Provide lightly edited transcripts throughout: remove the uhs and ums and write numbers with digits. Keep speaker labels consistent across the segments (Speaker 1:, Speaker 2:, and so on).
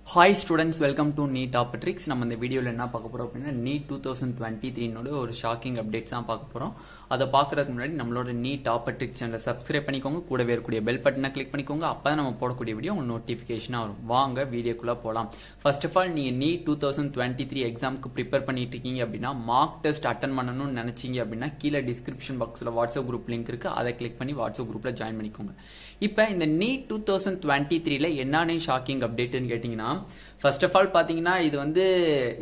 Speaker 1: Hi students, welcome to Neet Topics. நம்ம இந்த வீடியோல என்ன பார்க்க போறோம் அப்படின்னா Neet 2023 னோட ஒரு ஷாக்கிங் அப்டேட்ஸ் தான் பார்க்க போறோம். அத பார்க்கறதுக்கு முன்னாடி நம்மளோட Neet Topics சேனலை சப்ஸ்கிரைப் பண்ணிக்கோங்க. கூடவே இருக்கக்கூடிய பெல் பட்டனை கிளிக் பண்ணிக்கோங்க. அப்பதான் நம்ம போடக்கூடிய வீடியோ உங்களுக்கு நோட்டிஃபிகேஷனா வரும். வாங்க வீடியோக்குள்ள போலாம். ஃபர்ஸ்ட் ஆஃப் ஆல் நீங்க Neet 2023 எக்ஸாம்க்கு ப்ரிப்பேர் பண்ணிட்டு இருக்கீங்க அப்படின்னா மார்க் டெஸ்ட் அட்டெண்ட் பண்ணனும்னு நினைச்சீங்க அப்படின்னா கீழ டிஸ்கிரிப்ஷன் பாக்ஸ்ல வாட்ஸ்அப் குரூப் லிங்க் இருக்கு. அதை கிளிக் பண்ணி வாட்ஸ்அப் குரூப்ல ஜாயின் பண்ணிக்கோங்க. இப்போ இந்த Neet 2023 ல என்னென்ன ஷாக்கிங் அப்டேட்னு கேட்டிங்கன்னா ஃபர்ஸ்ட் ஆஃப் ஆல் பாத்தீங்கன்னா இது வந்து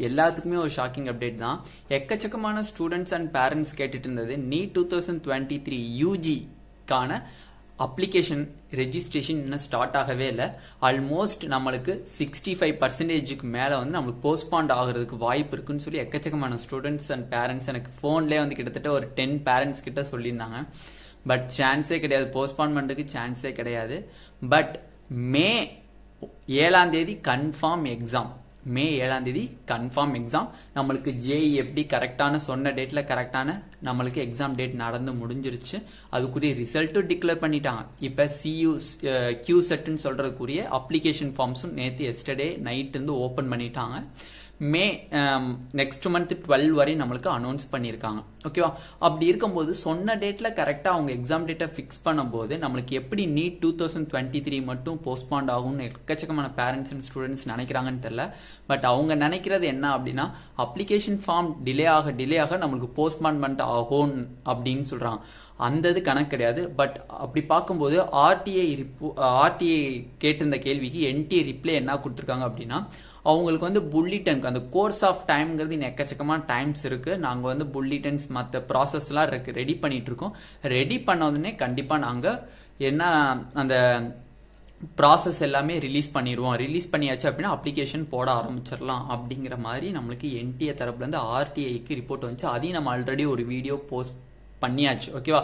Speaker 1: எல்லாத்துக்குமே ஒரு ஷாக்கிங் அப்டேட் தான். எக்கச்சக்கமான ஸ்டூடெண்ட்ஸ் அண்ட் பேரண்ட்ஸ் கேட்டுட்டு இருந்தது Neet 2023 யூஜி கான அப்ளிகேஷன் ரெஜிஸ்ட்ரேஷன் இன்னும் ஸ்டார்ட் ஆகவே இல்லை. ஆல்மோஸ்ட் நம்மளுக்கு 65% மேல வந்து நம்மளுக்கு போஸ்ட்பாண்ட் ஆகிறதுக்கு வாய்ப்பு இருக்குன்னு சொல்லி எக்கச்சக்கமான ஸ்டூடெண்ட்ஸ் அண்ட் பேரண்ட்ஸ் எனக்கு போன்லேயே வந்து கிட்டத்தட்ட ஒரு 10 பேரண்ட்ஸ் கிட்ட சொல்லியிருந்தாங்க. பட் சான்ஸே கிடையாது, போஸ்ட்பான்மெண்ட்டுக்கு சான்ஸே கிடையாது. பட் மே 7ஆம் தேதி கன்ஃபார்ம் எக்ஸாம். மே 7ஆம் தேதி கன்ஃபார்ம் எக்ஸாம். நம்மளுக்கு ஜேஇ எப்படி கரெக்டான சொன்ன டேட்ல கரெக்டான நம்மளுக்கு எக்ஸாம் டேட் நடந்து முடிஞ்சிருச்சு. அதுக்குரிய ரிசல்ட்டும் டிக்ளேர் பண்ணிட்டாங்க. இப்ப cucetன்னு சொல்றதுக்குரிய அப்ளிகேஷன் ஃபார்ம்ஸும் நேற்று எஸ்டர்டே நைட் இருந்து ஓபன் பண்ணிட்டாங்க. மே நெக்ஸ்ட் மந்த் 12 வரை நம்மளுக்கு அனௌன்ஸ் பண்ணியிருக்காங்க. ஓகேவா? அப்படி இருக்கும்போது சொன்ன டேட்ல கரெக்டா அவங்க எக்ஸாம் டேட்டை ஃபிக்ஸ் பண்ணும்போது நம்மளுக்கு எப்படி Neet 2023 மட்டும் போஸ்ட்பாண்ட் ஆகும்னு எக்கச்சக்கமான பேரண்ட்ஸ் அண்ட் ஸ்டூடெண்ட்ஸ் நினைக்கிறாங்கன்னு தெரியல. பட் அவங்க நினைக்கிறது என்ன அப்படின்னா அப்ளிகேஷன் ஃபார்ம் டிலே ஆக நம்மளுக்கு போஸ்ட்பான்மெண்ட் ஆகும் அப்படின்னு சொல்றாங்க. அந்த இது கணக்கு கிடையாது. பட் அப்படி பார்க்கும்போது ஆர்டிஐ கேட்டிருந்த கேள்விக்கு என்டிஏ ரிப்ளை என்ன கொடுத்துருக்காங்க அப்படின்னா அவங்களுக்கு வந்து புல்லிட்டன் அந்த கோர்ஸ் ஆஃப் டைம்ங்கிறது இன்னும் எக்கச்சக்கமான டைம்ஸ் இருக்கு. நாங்க வந்து புல்லிட்டன்ஸ் மற்ற ப்ராசஸ்லாம் இருக்கு ரெடி பண்ணிட்டு இருக்கோம். ரெடி பண்ணதுன்னே கண்டிப்பா நாங்க என்ன அந்த ப்ராசஸ் எல்லாமே ரிலீஸ் பண்ணிடுவோம். ரிலீஸ் பண்ணியாச்சு அப்படின்னா அப்ளிகேஷன் போட ஆரம்பிச்சிடலாம் அப்படிங்கிற மாதிரி நம்மளுக்கு என்டிஏ தரப்புல இருந்து ஆர்டிஐக்கு ரிப்போர்ட் வந்துச்சு. அதையும் நம்ம ஆல்ரெடி ஒரு வீடியோ போஸ்ட் பண்ணியாச்சு. ஓகேவா?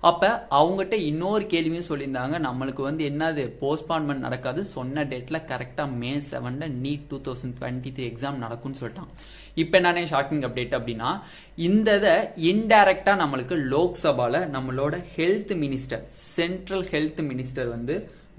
Speaker 1: அப்ப அவங்ககிட்ட இன்னொரு கேள்வியும் சொல்லியிருந்தாங்க, நம்மளுக்கு வந்து என்னது போஸ்ட்பான்மெண்ட் நடக்காது, சொன்ன டேட்ல கரெக்டா மே 7 Neet 2023 எக்ஸாம் நடக்கும்னு சொல்லிட்டாங்க. இப்ப என்னன்னே ஷாக்கிங் அப்டேட் அப்படின்னா இந்த இதை இன்டைரக்டா நம்மளுக்கு லோக்சபால நம்மளோட health minister, central health minister வந்து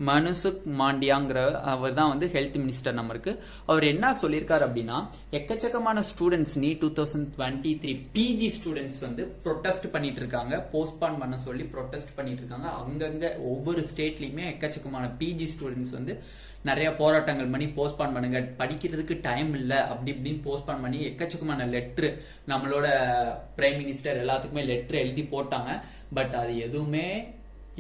Speaker 1: மனுசுக் மாண்டியாங்கிற அவர் தான் வந்து ஹெல்த் மினிஸ்டர் நம்மளுக்கு. அவர் என்ன சொல்லியிருக்காரு அப்படின்னா எக்கச்சக்கமான ஸ்டூடெண்ட்ஸ் Neet 2023 பிஜி ஸ்டூடெண்ட்ஸ் வந்து ப்ரொட்டஸ்ட் பண்ணிட்டு இருக்காங்க, போஸ்ட்பான் பண்ண சொல்லி ப்ரொட்டஸ்ட் பண்ணிட்டு இருக்காங்க. அங்கங்க ஒவ்வொரு ஸ்டேட்லயுமே எக்கச்சக்கமான பிஜி ஸ்டூடெண்ட்ஸ் வந்து நிறைய போராட்டங்கள் பண்ணி போஸ்ட்பான் பண்ணுங்க, படிக்கிறதுக்கு டைம் இல்லை அப்படி இப்படின்னு போஸ்ட்பான் பண்ணி எக்கச்சக்கமான லெட்ரு நம்மளோட பிரைம் மினிஸ்டர் எல்லாத்துக்குமே லெட்ரு எழுதி போட்டாங்க. பட் அது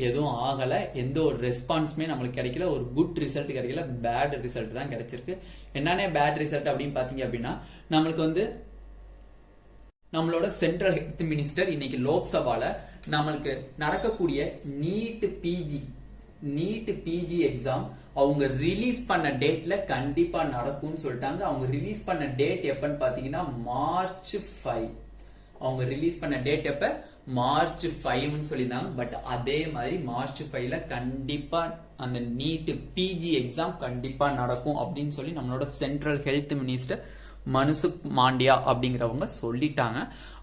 Speaker 1: எதுவும் ஆகல. எந்த ஒரு ரெஸ்பான்ஸுமே நம்மளுக்கு கிடைக்கல. ஒரு குட் ரிசல்ட் கிடைக்கல, பேட் ரிசல்ட் தான் கிடைச்சிருக்கு. என்னன்னே பேட் ரிசல்ட் அப்படின்னு பாத்தீங்க அப்படின்னா நம்மளுக்கு வந்து நம்மளோட சென்ட்ரல் ஹெல்த் மினிஸ்டர் இன்னைக்கு லோக்சபால நம்மளுக்கு நடக்கக்கூடிய நீட் பிஜி எக்ஸாம் அவங்க ரிலீஸ் பண்ண டேட்ல கண்டிப்பா நடக்கும்னு சொல்லிட்டாங்க. அவங்க ரிலீஸ் பண்ண டேட் எப்பன்னு பாத்தீங்கன்னா March 5. அவங்க ரிலீஸ் பண்ண டேட் எப்ப March 5ன்னு சொல்லியிருந்தாங்க. பட் அதே மாதிரி March 5ல கண்டிப்பா அந்த நீட் பிஜி எக்ஸாம் கண்டிப்பா நடக்கும் அப்படின்னு சொல்லி நம்மளோட சென்ட்ரல் ஹெல்த் மினிஸ்டர் மனுசுக் மாண்டியா அப்படிங்கிறவங்க சொல்லிட்டாங்க.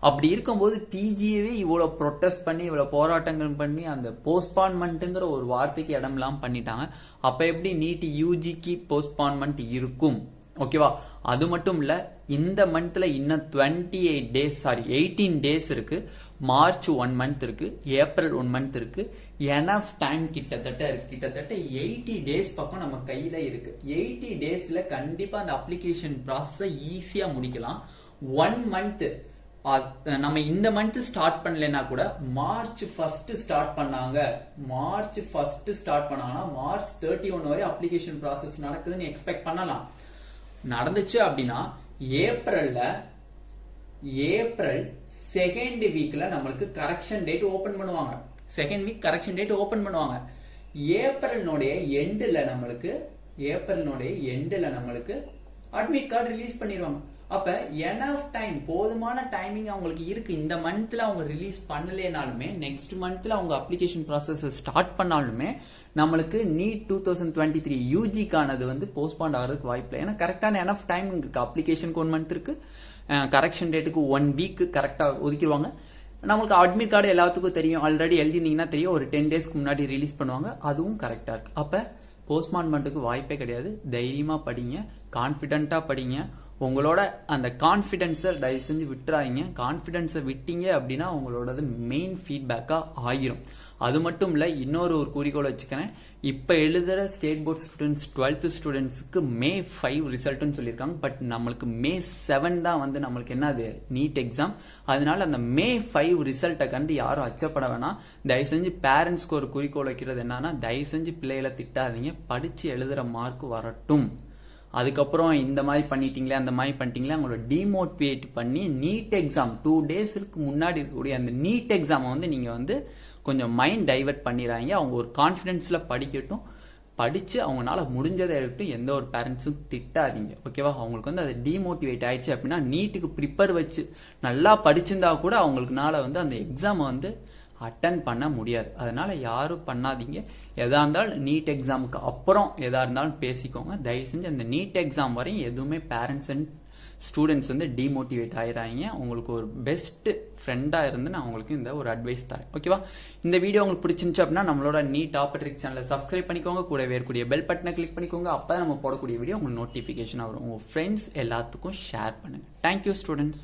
Speaker 1: அப்படி இருக்கும்போது பிஜியவே இவ்வளவு ப்ரொட்டஸ்ட் பண்ணி இவ்வளவு போராட்டங்கள் பண்ணி அந்த போஸ்ட்பான்மெண்ட்ங்கிற ஒரு வார்த்தைக்கு இடம் இல்லாம பண்ணிட்டாங்க. அப்ப எப்படி நீட் யூஜிக்கு போஸ்ட்பான்மெண்ட் இருக்கும்? ஓகேவா? அது மட்டும் இல்ல, இந்த மந்த்ல இன்னும் 18 டேஸ் இருக்கு. மார்ச் 1 மந்த் இருக்கு, ஏப்ரல் 1 மந்த் இருக்கு. எனஃப் டைம் கிட்டத்தட்ட 80 டேஸ் பக்கம் நம்ம கையில இருக்கு. 80 டேஸ்ல கண்டிப்பா அந்த அப்ளிகேஷன் ப்ராசஸை ஈஸியா முடிக்கலாம். 1 மந்த் நம்ம இந்த மந்த் ஸ்டார்ட் பண்ணலனா கூட மார்ச் 1 ஸ்டார்ட் பண்ணாங்கன்னா மார்ச் 31 வரை அப்ளிகேஷன் ப்ராசஸ் நடக்குதுன்னு எக்ஸ்பெக்ட் பண்ணலாம். நடந்துச்சு அப்படின்னா ஏப்ரல் செகண்ட் வீக்ல நம்மளுக்கு கரெக்ஷன் டேட் ஓபன் பண்ணுவாங்க. Second week correction date open பண்ணுவாங்க. ஏப்ரல்னுடைய எண்ட்ல நம்மளுக்கு அட்மிட் கார்டு ரிலீஸ் பண்ணிடுவாங்க. அப்ப எனஃப் டைம், போதுமான டைமிங் அவங்களுக்கு இருக்கு. இந்த மந்த்ல அவங்க ரிலீஸ் பண்ணலனாலுமே நெக்ஸ்ட் மந்த்ல அவங்க அப்ளிகேஷன் ப்ராசஸ் ஸ்டார்ட் பண்ணாலுமே நம்மளுக்கு Neet 2023 யூஜிக்கானது வந்து போஸ்ட்பாண்ட் ஆகிறதுக்கு வாய்ப்பு இல்லை. ஏன்னா கரெக்டான எனஃப் டைம் இருக்கு. அப்ளிகேஷனுக்கு 1 மந்த் இருக்கு, கரெக்ஷன் டேட்டுக்கு 1 வீக் கரெக்டா ஒதுக்கிடுவாங்க. நம்மளுக்கு அட்மிட் கார்டு எல்லாத்துக்கும் தெரியும், ஆல்ரெடி எழுதிருந்தீங்கன்னா தெரியும், ஒரு 10 டேஸ்க்கு முன்னாடி ரிலீஸ் பண்ணுவாங்க. அதுவும் கரெக்டா இருக்கு. அப்ப போஸ்ட்மார்ட்டத்துக்கு வாய்ப்பே கிடையாது. தைரியமா படிங்க, கான்ஃபிடென்ட்டா படிங்க. உங்களோட அந்த கான்ஃபிடென்ஸை தயவு செஞ்சு விட்டுறாதீங்க. கான்ஃபிடென்ஸை விட்டீங்க அப்படின்னா உங்களோடது மெயின் ஃபீட்பேக்காக ஆகிரும். அது மட்டும் இல்லை, இன்னொரு குறிக்கோள் வச்சுக்கிறேன். இப்போ எழுதுகிற ஸ்டேட் போர்ட் ஸ்டூடெண்ட்ஸ் 12th ஸ்டூடெண்ட்ஸுக்கு May 5 ரிசல்ட்னு சொல்லியிருக்காங்க. பட் நம்மளுக்கு May 7 தான் வந்து நம்மளுக்கு என்னது நீட் எக்ஸாம். அதனால அந்த May 5 ரிசல்ட்டை கண்டு யாரும் அச்சப்பட வேணாம். தயவு செஞ்சு பேரண்ட்ஸ்க்கு ஒரு குறிக்கோள் வைக்கிறது என்னன்னா, தயவு செஞ்சு பிள்ளைகளை திட்டாதீங்க, படித்து எழுதுகிற மார்க் வரட்டும். அதுக்கப்புறம் இந்த மாதிரி பண்ணிட்டீங்களே அந்த மாதிரி பண்ணிட்டீங்களே அவங்களோட டிமோட்டிவேட் பண்ணி நீட் எக்ஸாம் 2 டேஸ்க்கு முன்னாடி இருக்கக்கூடிய அந்த நீட் எக்ஸாமை வந்து நீங்கள் வந்து கொஞ்சம் மைண்ட் டைவர்ட் பண்ணிடுறாங்க. அவங்க ஒரு கான்ஃபிடென்ஸில் படிக்கட்டும், படித்து அவங்களால முடிஞ்சதை எடுத்து எந்த ஒரு பேரண்ட்ஸும் திட்டாதீங்க. ஓகேவா? அவங்களுக்கு வந்து அது டிமோட்டிவேட் ஆயிடுச்சு அப்படின்னா நீட்டுக்கு ப்ரிப்பேர் வச்சு நல்லா படிச்சிருந்தா கூட அவங்களுக்குனால வந்து அந்த எக்ஸாமை வந்து அட்டன் பண்ண முடியாது. அதனால யாரும் பண்ணாதீங்க. எதா இருந்தாலும் நீட் எக்ஸாமுக்கு அப்புறம் எதா இருந்தாலும் பேசிக்கோங்க. தயவு செஞ்சு அந்த நீட் எக்ஸாம் வரையும் எதுவுமே பேரண்ட்ஸ் அண்ட் ஸ்டூடெண்ட்ஸ் வந்து டிமோட்டிவேட் ஆயிடுறாங்க. உங்களுக்கு ஒரு பெஸ்ட் ஃப்ரெண்டாக இருந்து நான் உங்களுக்கு இந்த ஒரு அட்வைஸ் தரேன். ஓகேவா? இந்த வீடியோ உங்களுக்கு பிடிச்சிருந்துச்சு அப்படின்னா நம்மளோட நீட் ஆப்பர்ட்ரிக்ஸ் சேனலை சப்ஸ்கிரைப் பண்ணிக்கோங்க. கூட வேறக்கூடிய பெல் பட்டனை கிளிக் பண்ணிக்கோங்க. அப்போ நம்ம போடக்கூடிய வீடியோ உங்களுக்கு நோட்டிஃபிகேஷன் வரும். உங்கள் ஃப்ரெண்ட்ஸ் எல்லாத்துக்கும் ஷேர் பண்ணுங்கள். Thank you students.